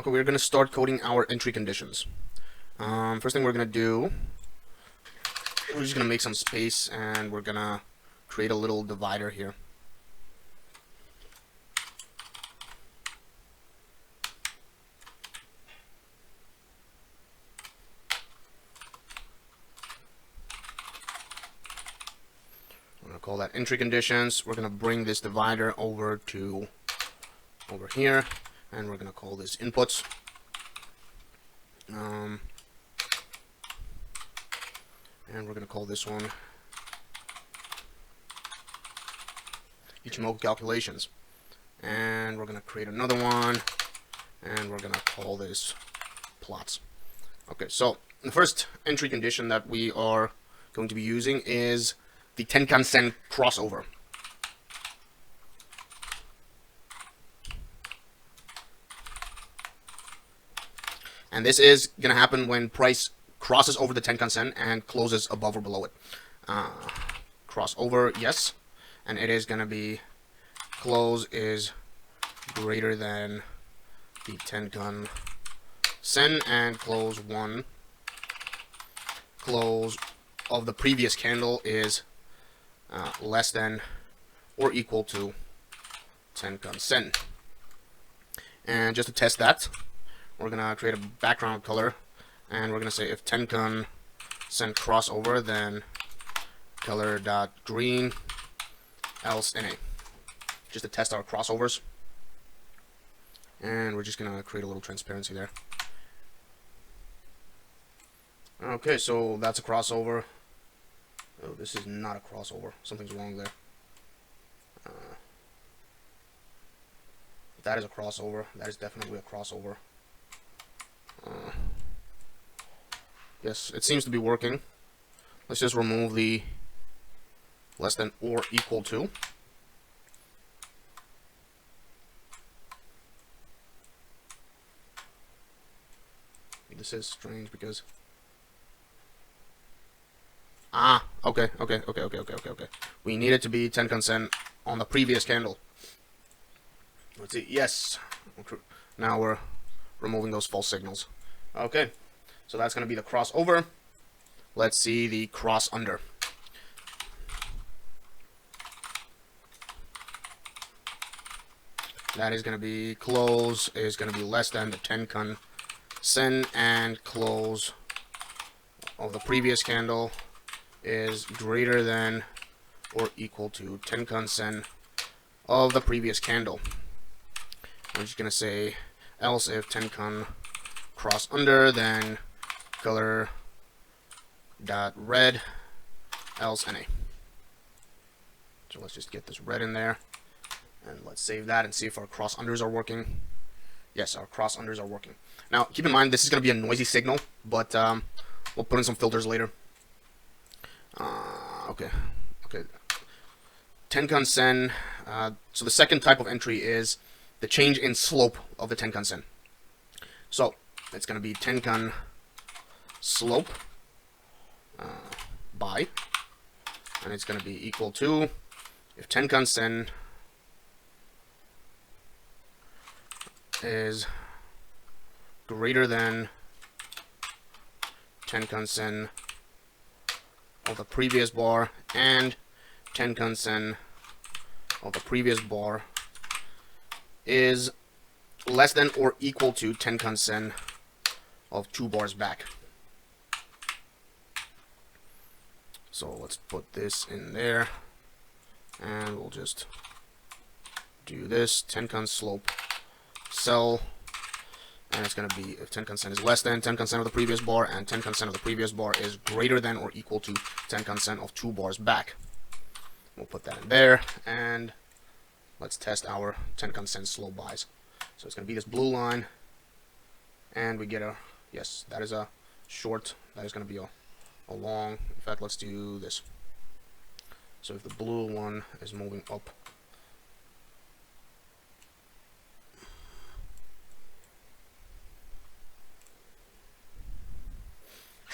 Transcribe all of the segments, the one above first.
Okay, we're going to start coding our entry conditions. First thing we're going to do, we're just going to make some space and we're going to create a little divider here. We're going to call that entry conditions. We're going to bring this divider over here, and we're going to call this inputs. And we're going to call this one Ichimoku calculations. And we're going to create another one, and we're going to call this plots. Okay, so the first entry condition that we are going to be using is the Tenkan-sen crossover. And this is going to happen when price crosses over the Tenkan-sen and closes above or below it. Crossover, yes. And it is going to be close is greater than the Tenkan-sen and close of the previous candle is less than or equal to Tenkan-sen. And just to test that, we're going to create a background color, and we're going to say if Tenkan-sen crossover, then color.green, else NA. Just to test our crossovers. And we're just going to create a little transparency there. Okay, so that's a crossover. Oh, this is not a crossover. Something's wrong there. That is a crossover. That is definitely a crossover. Yes, it seems to be working. Let's just remove the less than or equal to. This is strange because okay. We need it to be Tenkan-sen on the previous candle. Let's see. Yes. Now we're removing those false signals. Okay. So that's going to be the crossover. Let's see the cross under. That is going to be close is going to be less than the Tenkan-sen, and close of the previous candle is greater than or equal to Tenkan-sen of the previous candle. I'm just going to say else if Tenkan cross under, then color dot red, else NA. So let's just get this red in there, and let's save that and see if our cross unders are working. Yes, our cross unders are working. Now keep in mind this is going to be a noisy signal, but we'll put in some filters later. Okay. Tenkan-sen. So the second type of entry is the change in slope of the Tenkan-sen. So it's going to be Tenkan slope by, and it's going to be equal to if Tenkan-sen is greater than Tenkan-sen of the previous bar and Tenkan-sen of the previous bar is less than or equal to Tenkan-sen of 2 bars back. So let's put this in there, and we'll just do this Tenkan slope cell, and it's going to be if Tenkan-sen is less than Tenkan-sen of the previous bar and Tenkan-sen of the previous bar is greater than or equal to Tenkan-sen of 2 bars back. We'll put that in there, and let's test our Tenkan-sen slope buys. So it's going to be this blue line, and we get a, yes, that is a short, that is going to be a long. In fact, let's do this. So if the blue one is moving up,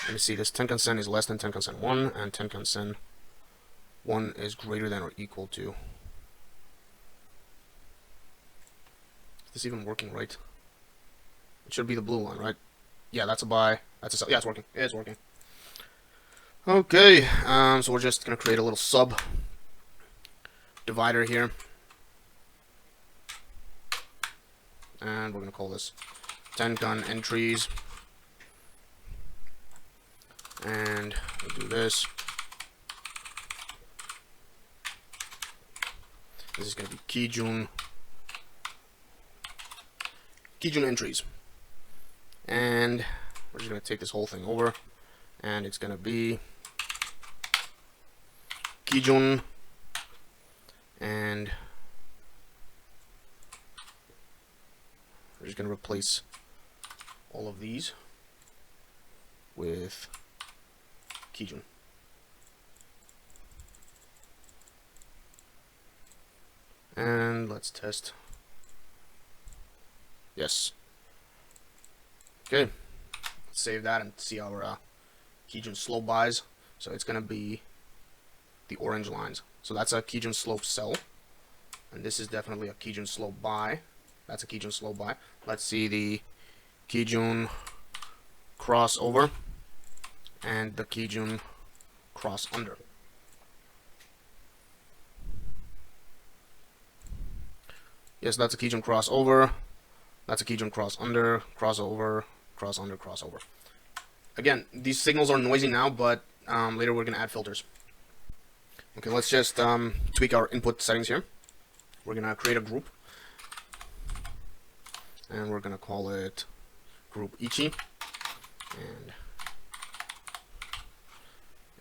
let me see, this Tenkan-sen is less than Tenkan-sen 1, and Tenkan-sen 1 is greater than or equal to. Is this even working right? It should be the blue one, right? Yeah, that's a buy. That's a sell. Yeah, it's working. It's working. Okay, so we're just gonna create a little sub divider here, and we're gonna call this Tenkan entries, and we'll do this. This is gonna be Kijun entries, and we're just gonna take this whole thing over, and it's gonna be Kijun, and we're just gonna replace all of these with Kijun. And let's test. Yes. Okay. Let's save that and see our Kijun slope buys. So it's gonna be the orange lines. So that's a Kijun slope sell, and this is definitely a Kijun slope buy. That's a Kijun slope buy. Let's see the Kijun crossover and the Kijun cross under. Yes, that's a Kijun crossover. That's a Kijun cross under, crossover, cross under, crossover. Again, these signals are noisy now, but later we're going to add filters. Okay, let's just tweak our input settings here. We're going to create a group, and we're going to call it group Ichi,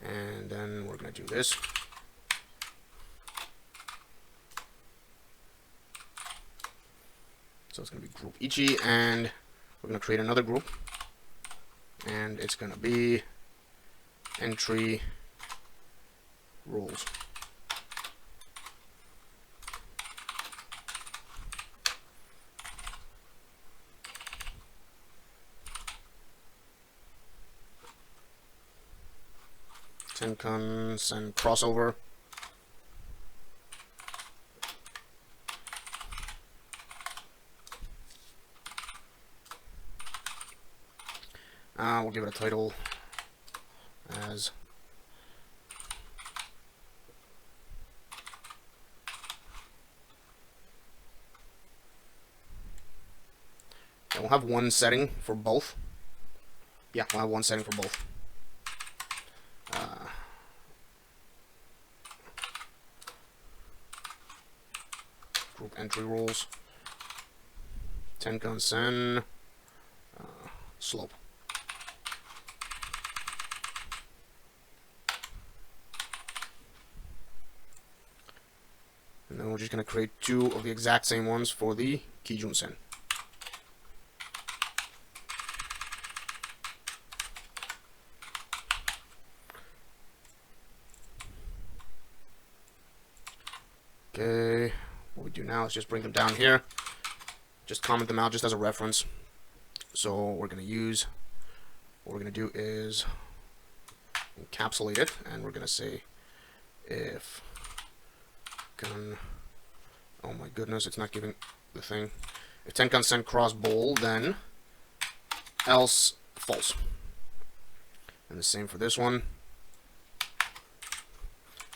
and then we're going to do this. So it's going to be group Ichi, and we're going to create another group, and it's going to be entry rules. Tenkan-sen crossover. We'll give it a title as we'll have one setting for both. Yeah, we'll have one setting for both. Group entry rules. Tenkan-sen slope. And then we're just going to create two of the exact same ones for the Kijun-sen. Okay, what we do now is just bring them down here. Just comment them out just as a reference. So what we're going to use, what we're going to do is encapsulate it, and we're going to say if oh my goodness, it's not giving the thing. If Tenkan-sen cross bowl, then else false. And the same for this one.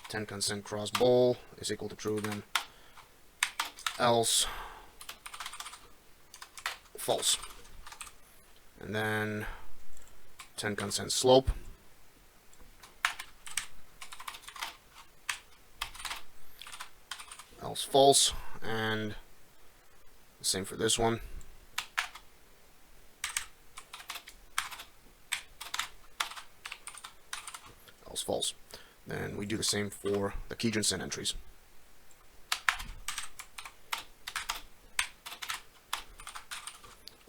Tenkan-sen cross bowl is equal to true, then else false. And then Tenkan-sen slope else false, and the same for this one. Else false. Then we do the same for the Kijun-sen entries.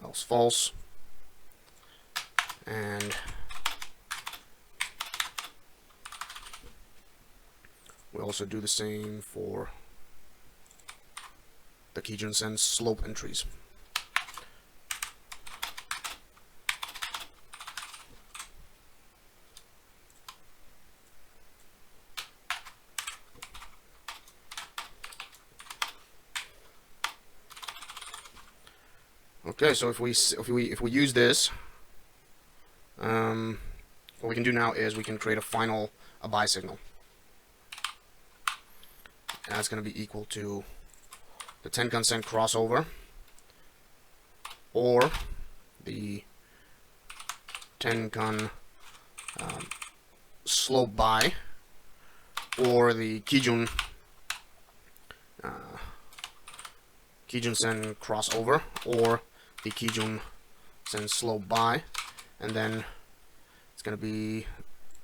Else false. And we also do the same for the Kijun-sen slope entries. Okay, so if we use this, what we can do now is we can create a buy signal. And that's going to be equal to the Tenkan-sen crossover, or the Tenkan slope buy, or the Kijun-sen crossover, or the Kijun-sen slope buy, and then it's going to be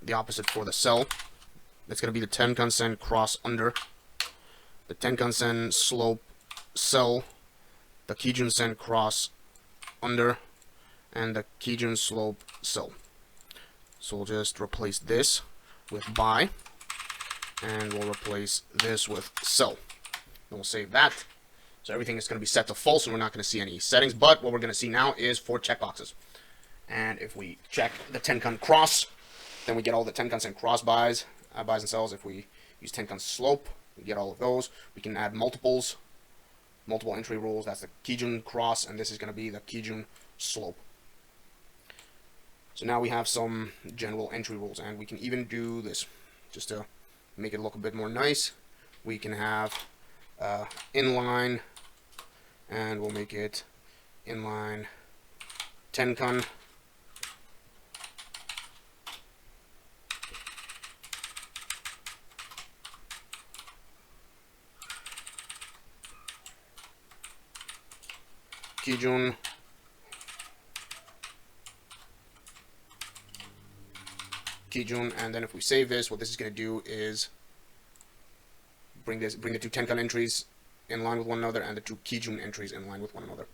the opposite for the sell. It's going to be the Tenkan-sen cross under, the Tenkan-sen slope sell, the Kijun-sen cross under, and the Kijun slope sell. So we'll just replace this with buy, and we'll replace this with sell. Then we'll save that. So everything is going to be set to false, and we're not going to see any settings. But what we're going to see now is 4 checkboxes. And if we check the Tenkan cross, then we get all the Tenkan-sen cross buys and sells. If we use Tenkan slope, we get all of those. We can add multiple entry rules. That's the Kijun cross, and this is going to be the Kijun slope. So now we have some general entry rules, and we can even do this just to make it look a bit more nice. We can have inline, and we'll make it inline Tenkan, Kijun, Kijun, and then if we save this, what this is going to do is bring the 2 Tenkan entries in line with one another and the 2 Kijun entries in line with one another.